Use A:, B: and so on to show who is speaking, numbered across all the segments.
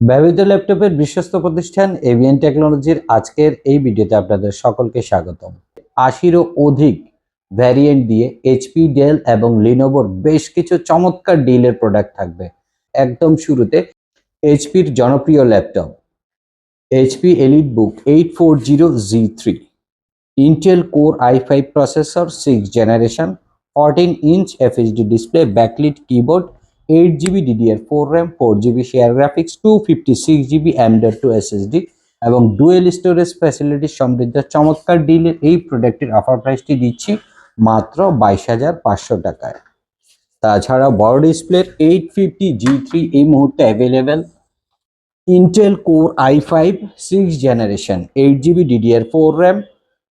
A: ব্যবহৃত ল্যাপটপের বিশ্বস্ত প্রতিষ্ঠান এভিএন টেকনোলজির আজকের এই ভিডিওতে আপনাদের সকলকে স্বাগতম। ৮০-রও অধিক ভ্যারিয়েন্ট দিয়ে এইচপি, ডেল এবং লিনোভোর বেশ কিছু চমৎকার ডিলের প্রোডাক্ট থাকবে। একদম শুরুতে এইচপির জনপ্রিয় laptop HP EliteBook 840G3, Intel core i5 processor 6th generation, 14-inch FHD display, backlit keyboard, 8GB DDR4 RAM, 4GB share graphics, 256GB M.2 SSD এবং ডুয়েল স্টোরেজ ফ্যাসিলিটি সমৃদ্ধ চমৎকার ডিলের এই প্রোডাক্টের অফার প্রাইসটি দিচ্ছি মাত্র 22,500 টাকায়। তাছাড়া বড় ডিসপ্লের 850G3 এই মুহূর্তে available. Intel core i5 6th generation, 8GB DDR4 RAM,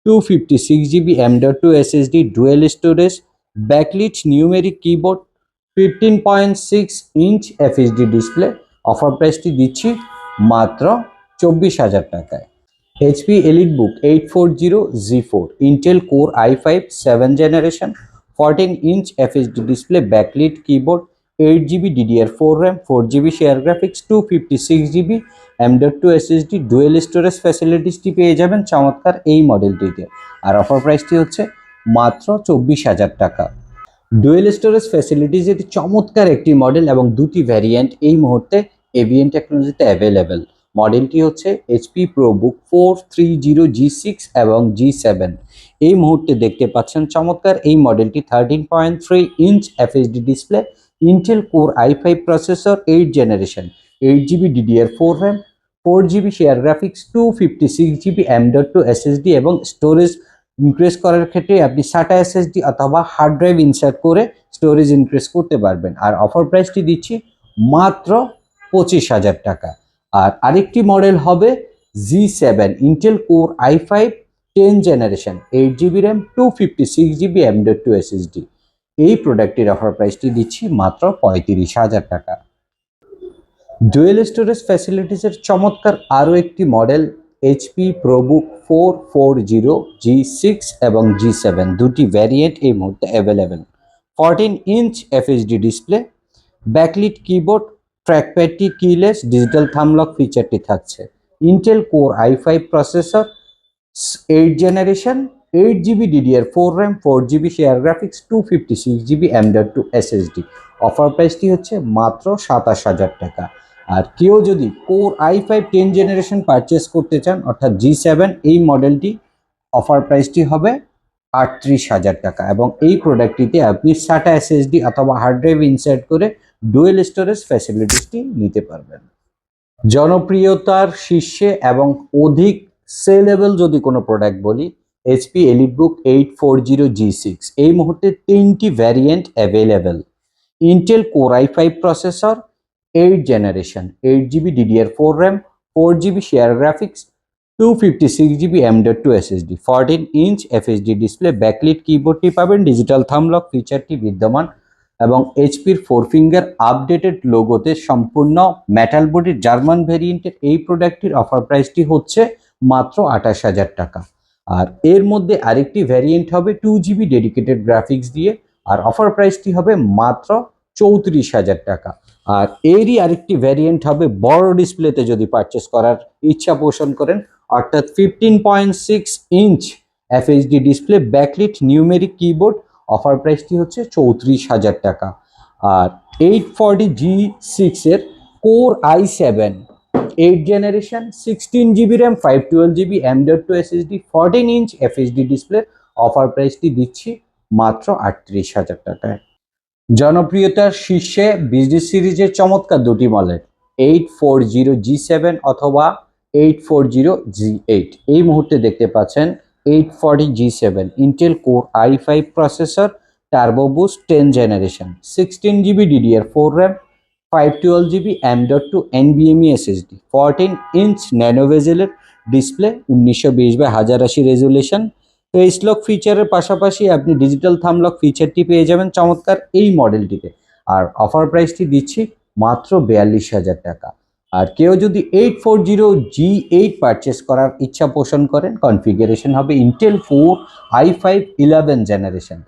A: 256GB M.2 SSD, dual storage, backlit numeric keyboard, 15.6-inch FHD display. Offer প্রাইসটি দিচ্ছি মাত্র 24,000 টাকায়। HP EliteBook 840G4, Intel core i5 7th generation, 14-inch FHD display, backlit keyboard, 8GB DDR4 RAM, 4GB share graphics, 256GB M.2 SSD, dual storage ফ্যাসিলিটিসটি পেয়ে যাবেন চমৎকার এই মডেলটিতে। আর offer প্রাইসটি হচ্ছে মাত্র 24,000 টাকা। ডুয়েল স্টোরেজ ফ্যাসিলিটিস এটি চমৎকার একটি মডেল এবং দুটি ভ্যারিয়েন্ট এই মুহূর্তে এভিএন টেকনোলজিতে অ্যাভেলেবেল। মডেলটি হচ্ছে এইচপি প্রোবুক 430G6 এবং G7। এই মুহূর্তে দেখতে পাচ্ছেন চমৎকার এই মডেলটি 13.3-inch FHD display, Intel core i5 processor 8th generation, 8GB DDR4 RAM, 4GB share graphics, 256GB M.2 SSD এবং স্টোরেজ ইনক্রিজ করার ক্ষেত্রে আপনি SATA SSD অথবা হার্ড ড্রাইভ ইনসার্ট করে স্টোরেজ ইনক্রিজ করতে পারবেন। আর অফার প্রাইসটি দিচ্ছি মাত্র 25,000 টাকা। আর আরেকটি মডেল হবে G7, Intel core i5 10th generation, 8GB RAM, 256GB M.2 SSD। এই প্রোডাক্টের অফার প্রাইসটি দিচ্ছি মাত্র 35,000 টাকা। ডুয়েল স্টোরেজ ফ্যাসিলিটিসের চমৎকার আরও একটি মডেল এইচপি প্রোবুক 440G6 এবং G7, দুটি ভ্যারিয়েন্ট এই মুহূর্তে available. 14-inch FHD display, backlit keyboard, ট্র্যাকপ্যাডটি কিলেস, ডিজিটাল থামলক ফিচারটি থাকছে। Intel core i5 processor 8th generation, 8GB DDR4 RAM, 4GB share graphics, 256GB M.2 SSD। Offer প্রাইসটি হচ্ছে মাত্র 27,000 টাকা। আর কেউ যদি core i5 10th generation purchase করতে চান অর্থাৎ G7, এই মডেলটি অফার প্রাইসটি হবে 38,000 টাকা এবং এই প্রোডাক্টটিতে আপনি SATA SSD অথবা হার্ড ড্রাইভ ইনসার্ট করে ডুয়েল স্টোরেজ ফ্যাসিলিটিসটি নিতে পারবেন। জনপ্রিয়তার শীর্ষে এবং অধিক সেলেবল যদি কোনো প্রোডাক্ট বলি, এইচপি এলিটবুক 840G6, এই মুহূর্তে 3টি variant available. Intel core i5 processor 8th generation, 8GB DDR4 RAM, 4GB share graphics, 256GB M.2 SSD, 14-inch FHD display, backlit কিবোর্ডটি পাবেন, ডিজিটাল থামলক ফিচারটি বিদ্যমান এবং এইচপির 4 ফিঙ্গার আপডেটেড লোগোতে সম্পূর্ণ মেটাল বডির জার্মান ভেরিয়েন্টের এই প্রোডাক্টটির অফার প্রাইসটি হচ্ছে মাত্র 28,000 টাকা। আর এর মধ্যে আরেকটি ভ্যারিয়েন্ট হবে 2GB ডেডিকেটেড গ্রাফিক্স দিয়ে, আর অফার প্রাইসটি হবে মাত্র 34,000 টাকা। আর এরই আরেকটি ভ্যারিয়েন্ট হবে বড় ডিসপ্লেতে যদি পারচেস করার ইচ্ছা পোষণ করেন, অর্থাৎ 15.6-inch FHD display, backlit numeric keyboard. Offer প্রাইসটি হচ্ছে 34,000 টাকা। আর 840G6 এর core i7 8th generation, 16GB RAM, 512GB M.2 SSD, 14-inch FHD display. Offer প্রাইসটি দিচ্ছি মাত্র 38,000 টাকায়। জনপ্রিয়তার শীর্ষে বিজনেস সিরিজের চমৎকার দুটি মডেল 840G7 অথবা 840G8। এই মুহূর্তে দেখতে পাচ্ছেন 840G7, Intel core i5 processor, turbo boost 10th generation, 16GB DDR4 RAM, 512GB M.2 NVMe SSD, 14-inch nano বেজেলের display, 1920x1080 resolution. Face lock ফিচারের পাশাপাশি আপনি ডিজিটাল থামলক ফিচারটি পেয়ে যাবেন চমৎকার এই মডেলটিতে। আর অফার প্রাইসটি দিচ্ছি মাত্র 42,000 টাকা। আর কেউ যদি 840G8 পারচেস করার ইচ্ছা পোষণ করেন, কনফিগারেশন হবে Intel core i5 11th generation,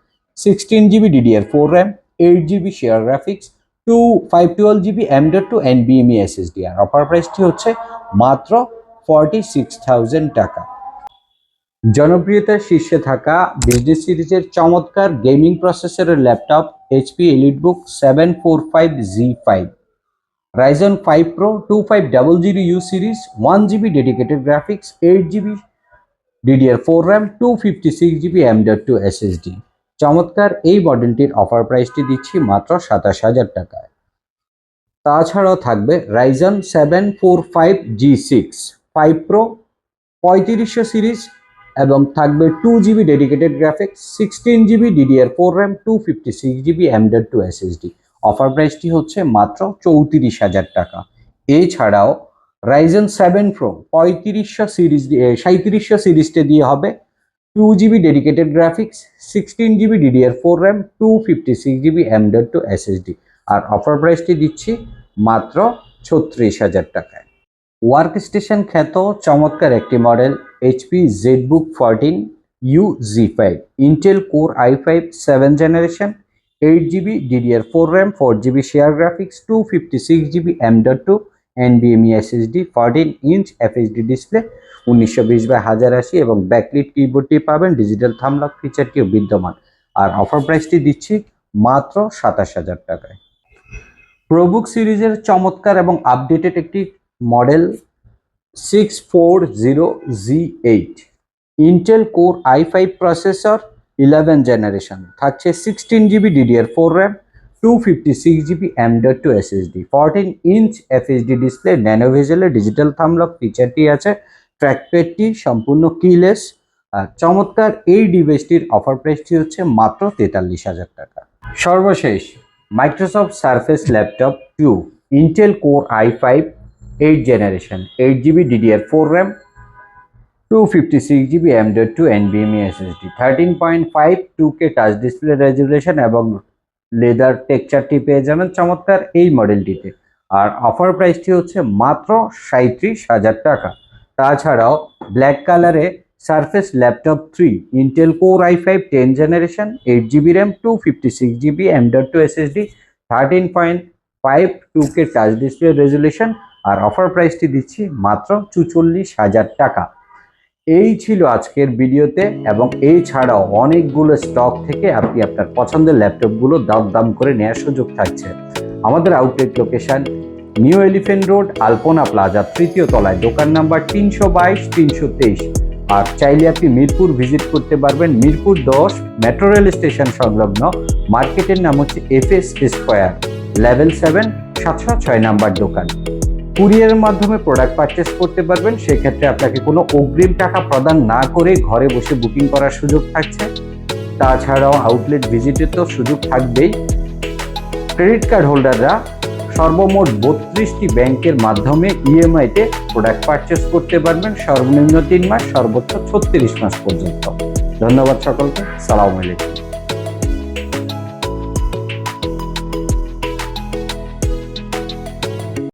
A: 16GB DDR4 RAM, 8GB share graphics, 512 GB M.2 NVMe SSD। আর অফার প্রাইসটি হচ্ছে মাত্র 46,000 টাকা। জনপ্রিয়তার শীর্ষে থাকা বিজনেস সিরিজের চমৎকার গেমিং প্রসেসরের laptop HP EliteBook 745Z5, Ryzen 5 Pro 2500U series, 1GB dedicated graphics, 8GB DDR4 RAM, 256GB M.2 SSD। চমৎকার এই মডেলটির অফার প্রাইসটি দিচ্ছি মাত্র 27,000 টাকায়। তাছাড়াও থাকবে Ryzen 7 45G6 5 Pro 3500 সিরিজ এবং থাকবে 2GB dedicated graphics, 16GB DDR4 RAM, 256GB M.2 SSD। Offer প্রাইসটি হচ্ছে মাত্র 34,000 টাকা। এছাড়াও Ryzen 7 Pro 3700 সিরিজটা দিয়ে হবে 2GB dedicated graphics, 16GB DDR4 RAM, 256GB M.2 SSD। আর অফার প্রাইসটি দিচ্ছি মাত্র 36,000 টাকায়। ওয়ার্কস্টেশন খ্যাত চমৎকার একটি model HP ZBook 14U Z5, Intel Core i5 7th generation, 8GB DDR4 RAM, 4GB share graphics, 256GB M.2 NVMe SSD, 14-inch FHD display, 1920x1080 এবং backlit কিবোর্ডটি পাবেন, ডিজিটাল থাম্বলক ফিচারটিও বিদ্যমান। আর অফার প্রাইসটি দিচ্ছি মাত্র 27,000 টাকায়। প্রোবুক সিরিজের চমৎকার এবং আপডেটেড একটি model 640Z8, Intel Core i5 processor, 11th generation, থাকছে 16GB DDR4 RAM, 256GB M.2 SSD, 14-inch FHD display, nano ভেজেলের ডিজিটাল থাম্বলক ফিচারটি আছে, ট্র্যাকপ্যাডটি সম্পূর্ণ কিলেস। চমৎকার এই ডিভাইসটির অফার প্রাইসটি হচ্ছে মাত্র 43,000 টাকা। সর্বশেষ Microsoft surface laptop 2, Intel Core i5 8th generation, 8GB DDR4 RAM, 256GB M.2 NVMe SSD, 13.5 2K touch display resolution এবং লেদার টেক্সচারটি পেয়ে যাবেন চমৎকার এই মডেলটিতে। আর অফার প্রাইসটি হচ্ছে মাত্র 37,000 টাকা। তাছাড়াও ব্ল্যাক কালারে surface laptop 3, Intel Core i5 10th generation, 8GB RAM, 256GB M.2 SSD, 13.5 2K touch display resolution. আর অফার প্রাইসটি দিচ্ছি মাত্র 44,000 টাকা। এই ছিল আজকের ভিডিওতে এবং এই ছাড়াও অনেকগুলো স্টক থেকে আপনি আপনার পছন্দের ল্যাপটপগুলো দাম করে নেওয়ার সুযোগ থাকছে। আমাদের outlet location New Elephant Road, Alpana Plaza, 3য় তলায়, দোকান নাম্বার 322-323। আর চাইলে আপনি মিরপুর ভিজিট করতে পারবেন। মিরপুর 10 মেট্রো রেল স্টেশন সংলগ্ন মার্কেটের নাম হচ্ছে FS স্কয়ার, লেভেল 7, 706 নাম্বার দোকান। কুরিয়ারের মাধ্যমে প্রোডাক্ট পারচেস করতে পারবেন, সেক্ষেত্রে আপনাকে কোনো অগ্রিম টাকা প্রদান না করে ঘরে বসে বুকিং করার সুযোগ থাকছে। তাছাড়াও আউটলেট ভিজিটের তো সুযোগ থাকবেই। ক্রেডিট কার্ড হোল্ডাররা সর্বমোট 32টি ব্যাংকের মাধ্যমে EMI-তে প্রোডাক্ট পারচেস করতে পারবেন, সর্বনিম্ন 3 মাস, সর্বোচ্চ 36 মাস পর্যন্ত। ধন্যবাদ সকলকে। সালাম আলাইকুম।